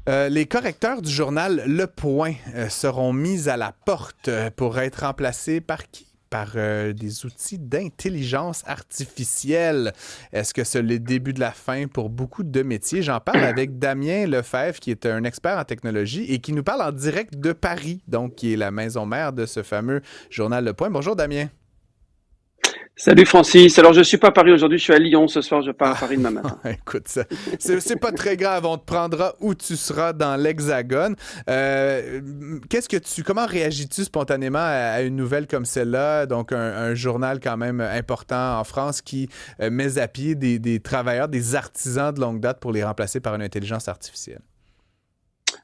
Les correcteurs du journal Le Point seront mis à la porte pour être remplacés par qui? Par des outils d'intelligence artificielle. Est-ce que c'est le début de la fin pour beaucoup de métiers? J'en parle avec Damien Lefebvre, qui est un expert en technologie et qui nous parle en direct de Paris, donc qui est la maison mère de ce fameux journal Le Point. Bonjour Damien. Salut Francis. Alors je suis pas à Paris aujourd'hui, je suis à Lyon ce soir, je pars à Ah, Paris demain matin. écoute, ça, c'est pas très grave. On te prendra où tu seras dans l'Hexagone. Euh, comment réagis-tu spontanément à une nouvelle comme celle-là? Donc, un journal quand même important en France qui met à pied des travailleurs, des artisans de longue date pour les remplacer par une intelligence artificielle.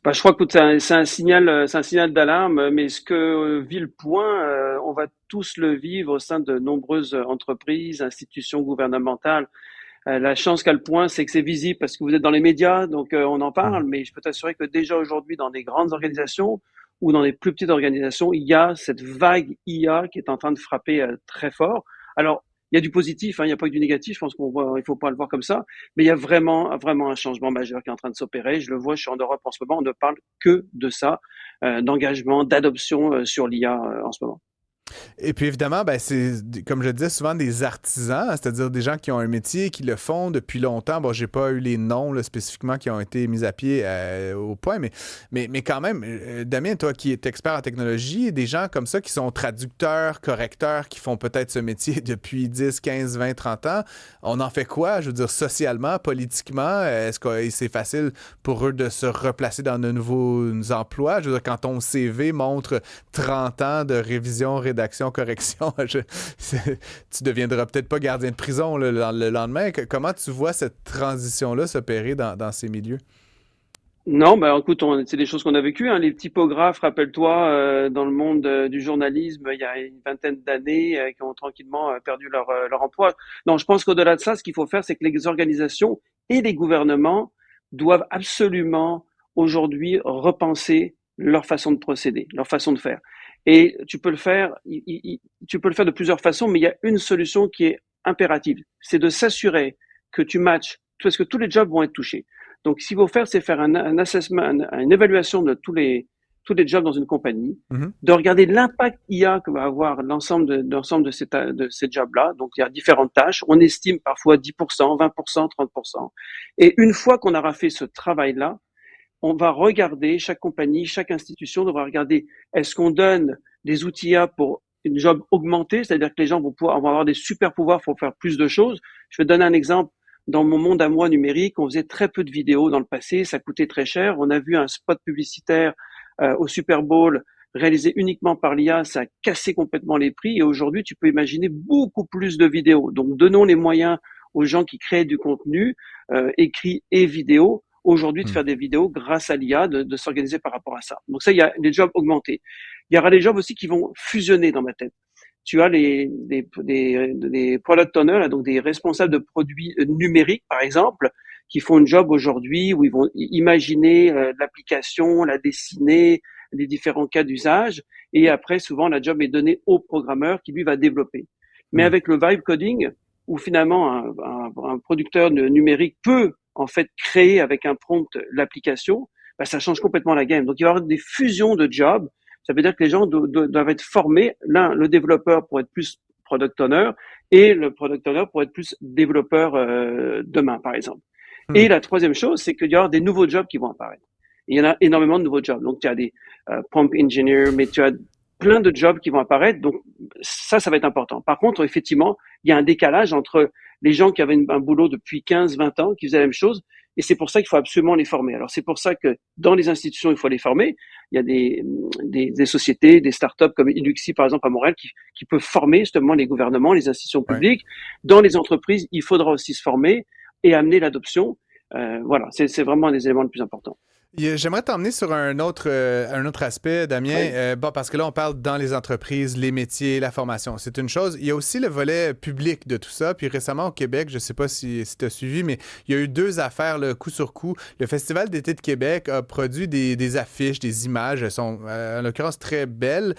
Bah, je crois que c'est un signal d'alarme, mais ce que vit le point, on va tous le vivre au sein de nombreuses entreprises, institutions gouvernementales. La chance qu'a le point, c'est que c'est visible parce que vous êtes dans les médias, donc on en Hmm. parle, mais je peux t'assurer que déjà aujourd'hui, dans des grandes organisations ou dans des plus petites organisations, il y a cette vague IA qui est en train de frapper très fort. Alors, il y a du positif, hein, il n'y a pas que du négatif, je pense il faut pas le voir comme ça, mais il y a vraiment un changement majeur qui est en train de s'opérer. Je le vois, je suis en Europe en ce moment, on ne parle que de ça, d'engagement, d'adoption sur l'IA en ce moment. Et puis évidemment, ben, comme je disais, souvent des artisans, c'est-à-dire des gens qui ont un métier, qui le font depuis longtemps. Bon, j'ai pas eu les noms là, spécifiquement qui ont été mis à pied au point, mais quand même, Damien, toi qui es expert en technologie, des gens comme ça qui sont traducteurs, correcteurs, qui font peut-être ce métier depuis 10, 15, 20, 30 ans, on en fait quoi? Je veux dire, socialement, politiquement, est-ce que c'est facile pour eux de se replacer dans de nouveaux emplois? Je veux dire, quand ton CV montre 30 ans de révision, rédaction, correction, tu deviendras peut-être pas gardien de prison le lendemain. Comment tu vois cette transition-là s'opérer dans ces milieux? Non, bah écoute, c'est des choses qu'on a vécues, hein. Les typographes, rappelle-toi, dans le monde du journalisme, il y a une vingtaine d'années, qui ont tranquillement perdu leur emploi. Non, je pense qu'au-delà de ça, ce qu'il faut faire, c'est que les organisations et les gouvernements doivent absolument aujourd'hui repenser leur façon de procéder, leur façon de faire. Et tu peux le faire, tu peux le faire de plusieurs façons, mais il y a une solution qui est impérative, c'est de s'assurer que tu matches, parce que tous les jobs vont être touchés. Donc, ce qu'il faut faire, c'est faire un assessment, une évaluation de tous les jobs dans une compagnie, Mhm. de regarder l'impact IA que va avoir l'ensemble de ces jobs-là. Donc, il y a différentes tâches. On estime parfois 10%, 20%, 30%. Et une fois qu'on aura fait ce travail-là, on va regarder, chaque compagnie, chaque institution devra regarder, est-ce qu'on donne des outils IA pour une job augmentée, c'est-à-dire que les gens vont avoir des super pouvoirs pour faire plus de choses. Je vais te donner un exemple. Dans mon monde à moi numérique, on faisait très peu de vidéos dans le passé, ça coûtait très cher. On a vu un spot publicitaire au Super Bowl réalisé uniquement par l'IA, ça a cassé complètement les prix. Et aujourd'hui, tu peux imaginer beaucoup plus de vidéos. Donc, donnons les moyens aux gens qui créent du contenu, écrit et vidéo, aujourd'hui de Mhm. faire des vidéos grâce à l'IA, de s'organiser par rapport à ça. Donc ça, il y a des jobs augmentés. Il y aura des jobs aussi qui vont fusionner dans ma tête. Tu as les product owners, là, donc des responsables de produits numériques, par exemple, qui font un job aujourd'hui où ils vont imaginer l'application, la dessiner, les différents cas d'usage, et après, souvent, la job est donnée au programmeur qui, lui, va développer. Mais Mhm. avec le vibe coding, où finalement un producteur numérique peut en fait créer avec un prompt l'application, bah, ça change complètement la game. Donc il va y avoir des fusions de jobs. Ça veut dire que les gens doivent être formés. L'un, le développeur pour être plus product owner et le product owner pour être plus développeur demain, par exemple. Et Mhm. la troisième chose, c'est qu'il y aura des nouveaux jobs qui vont apparaître. Il y en a énormément de nouveaux jobs. Donc tu as des prompt engineers, mais tu as plein de jobs qui vont apparaître. Donc ça va être important. Par contre, effectivement, il y a un décalage entre les gens qui avaient un boulot depuis 15, 20 ans, qui faisaient la même chose, et c'est pour ça qu'il faut absolument les former. Alors c'est pour ça que dans les institutions, il faut les former. Il y a des sociétés, des startups comme Iluxi, par exemple, à Montréal, qui peuvent former justement les gouvernements, les institutions Ouais. publiques. Dans les entreprises, il faudra aussi se former et amener l'adoption. Voilà, c'est vraiment un des éléments les plus importants. J'aimerais t'emmener sur un autre aspect, Damien. Oui. Bon, parce que là, on parle dans les entreprises, les métiers, la formation. C'est une chose. Il y a aussi le volet public de tout ça. Puis récemment, au Québec, je ne sais pas si tu as suivi, mais il y a eu deux affaires, le coup sur coup. Le Festival d'été de Québec a produit des affiches, des images. Elles sont, en l'occurrence, très belles,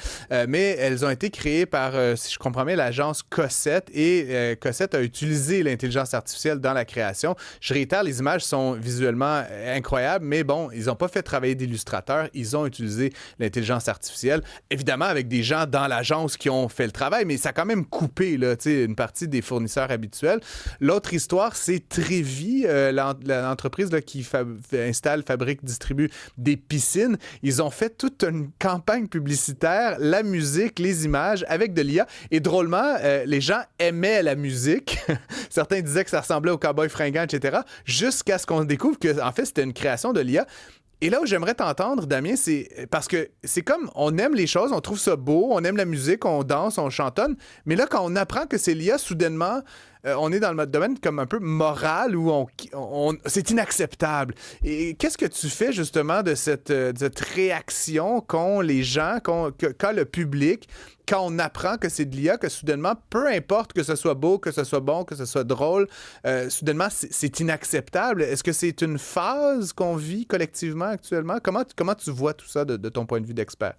mais elles ont été créées par, si je comprends bien, l'agence Cossette. Et Cossette a utilisé l'intelligence artificielle dans la création. Je réitère, les images sont visuellement incroyables, mais bon, ils n'ont pas fait travailler d'illustrateurs, ils ont utilisé l'intelligence artificielle, évidemment avec des gens dans l'agence qui ont fait le travail, mais ça a quand même coupé là, une partie des fournisseurs habituels. L'autre histoire, c'est Trévi, l'entreprise là, qui installe, fabrique, distribue des piscines. Ils ont fait toute une campagne publicitaire, la musique, les images, avec de l'IA. Et drôlement, les gens aimaient la musique. Certains disaient que ça ressemblait au Cowboy fringant, etc. Jusqu'à ce qu'on découvre que, en fait, c'était une création de l'IA. Et là où j'aimerais t'entendre, Damien, c'est parce que c'est comme on aime les choses, on trouve ça beau, on aime la musique, on danse, on chantonne, mais là, quand on apprend que c'est l'IA, soudainement, on est dans le domaine comme un peu moral où c'est inacceptable. Et qu'est-ce que tu fais justement de cette réaction qu'ont les gens, qu'a le public, quand on apprend que c'est de l'IA, que soudainement, peu importe que ce soit beau, que ce soit bon, que ce soit drôle, soudainement, c'est inacceptable. Est-ce que c'est une phase qu'on vit collectivement actuellement? Comment tu vois tout ça de ton point de vue d'expert?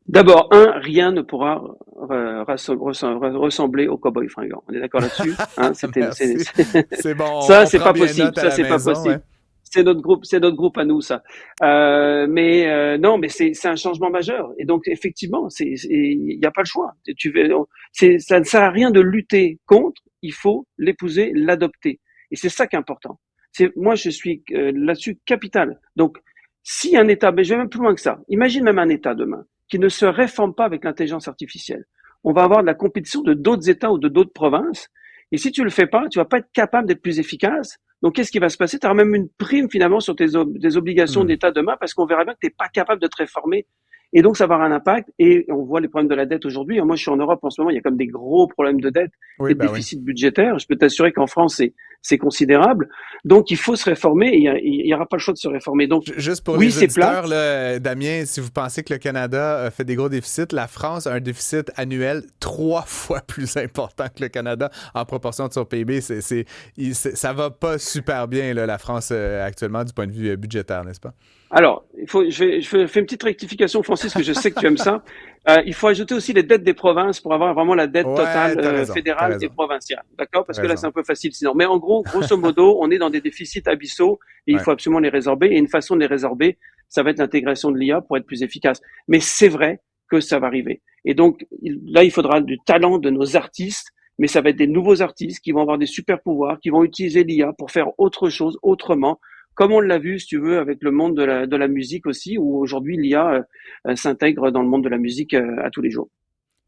D'abord, rien ne pourra ressembler au Cowboy fringant. On est d'accord là-dessus? Hein, Merci. C'est bon, ça, on c'est prend pas bien possible. note à Ça, la c'est pas maison, possible. ouais. C'est notre groupe à nous, ça. Non, mais c'est un changement majeur. Et donc, effectivement, il n'y a pas le choix. Ça ne sert à rien de lutter contre. Il faut l'épouser, l'adopter. Et c'est ça qui est important. Moi, je suis là-dessus capital. Donc, si un État, mais je vais même plus loin que ça. Imagine même un État demain qui ne se réforme pas avec l'intelligence artificielle. On va avoir de la compétition de d'autres États ou de d'autres provinces. Et si tu le fais pas, tu vas pas être capable d'être plus efficace. Donc, qu'est-ce qui va se passer? Tu auras même une prime finalement sur des obligations d'État demain parce qu'on verra bien que tu n'es pas capable de te réformer. Et donc, ça va avoir un impact. Et on voit les problèmes de la dette aujourd'hui. Moi, je suis en Europe en ce moment, il y a comme des gros problèmes de dette Oui, et de ben oui. déficit budgétaire. Je peux t'assurer qu'en France, c'est considérable. Donc, il faut se réformer et il y aura pas le choix de se réformer. Donc, Juste pour oui, les c'est plat. auditeurs, là, Damien, si vous pensez que le Canada fait des gros déficits, la France a un déficit annuel 3 fois plus important que le Canada en proportion de son PIB. Ça va pas super bien, là, la France, actuellement, du point de vue budgétaire, n'est-ce pas? Alors, je fais une petite rectification, Francis, que je sais que tu aimes ça. Il faut ajouter aussi les dettes des provinces pour avoir vraiment la dette Ouais, totale t'as fédérale et raison. provinciale. D'accord? Parce T'as que là, raison. c'est un peu facile sinon. Mais en gros, grosso modo, on est dans des déficits abyssaux et il Ouais. faut absolument les résorber. Et une façon de les résorber, ça va être l'intégration de l'IA pour être plus efficace. Mais c'est vrai que ça va arriver. Et donc, là, il faudra du talent de nos artistes, mais ça va être des nouveaux artistes qui vont avoir des super pouvoirs, qui vont utiliser l'IA pour faire autre chose, autrement, comme on l'a vu, si tu veux, avec le monde de la musique aussi, où aujourd'hui l'IA s'intègre dans le monde de la musique à tous les jours.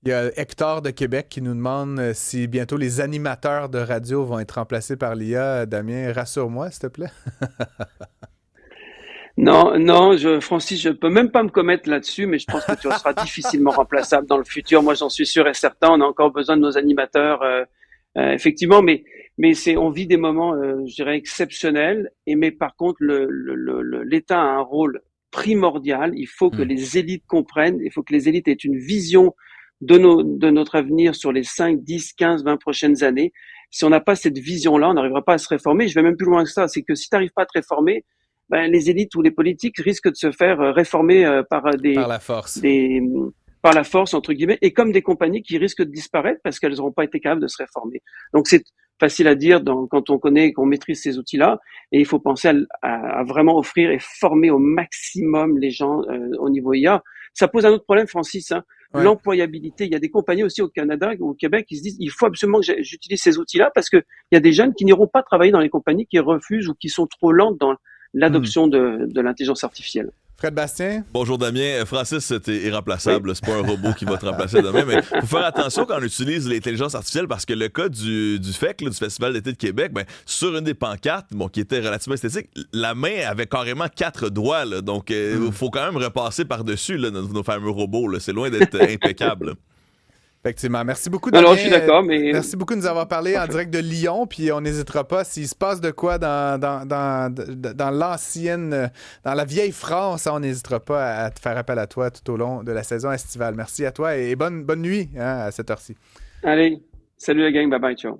Il y a Hector de Québec qui nous demande si bientôt les animateurs de radio vont être remplacés par l'IA. Damien, rassure-moi, s'il te plaît. Non, Francis, je peux même pas me commettre là-dessus, mais je pense que tu seras difficilement remplaçable dans le futur. Moi, j'en suis sûr et certain. On a encore besoin de nos animateurs, effectivement, mais on vit des moments, je dirais, exceptionnels. Mais par contre, l'État a un rôle primordial. Il faut que les élites comprennent. Il faut que les élites aient une vision de notre avenir sur les 5, 10, 15, 20 prochaines années. Si on n'a pas cette vision-là, on n'arrivera pas à se réformer. Je vais même plus loin que ça. C'est que si tu n'arrives pas à te réformer, ben, les élites ou les politiques risquent de se faire réformer Par la force. par la force entre guillemets, et comme des compagnies qui risquent de disparaître parce qu'elles n'auront pas été capables de se réformer. Donc c'est facile à dire quand on connaît, qu'on maîtrise ces outils-là, et il faut penser à vraiment offrir et former au maximum les gens au niveau IA. Ça pose un autre problème, Francis. Hein. Ouais. L'employabilité. Il y a des compagnies aussi au Canada ou au Québec qui se disent il faut absolument que j'utilise ces outils-là parce que il y a des jeunes qui n'iront pas travailler dans les compagnies qui refusent ou qui sont trop lentes dans l'adoption de l'intelligence artificielle. Fred Bastien? Bonjour Damien. Francis, t'es irremplaçable. Oui. C'est pas un robot qui va te remplacer demain, mais faut faire attention quand on utilise l'intelligence artificielle parce que le cas du FEC, là, du Festival d'été de Québec, ben, sur une des pancartes, qui était relativement esthétique, la main avait carrément 4 doigts. Là, donc, il faut quand même repasser par-dessus là, nos fameux robots. Là. C'est loin d'être impeccable. Effectivement. Merci beaucoup, Damien. Alors, je suis d'accord, mais... Merci beaucoup de nous avoir parlé en direct de Lyon, puis on n'hésitera pas, s'il se passe de quoi dans l'ancienne, dans la vieille France, on n'hésitera pas à te faire appel à toi tout au long de la saison estivale. Merci à toi et bonne nuit à cette heure-ci. Allez, salut la gang, bye bye, ciao.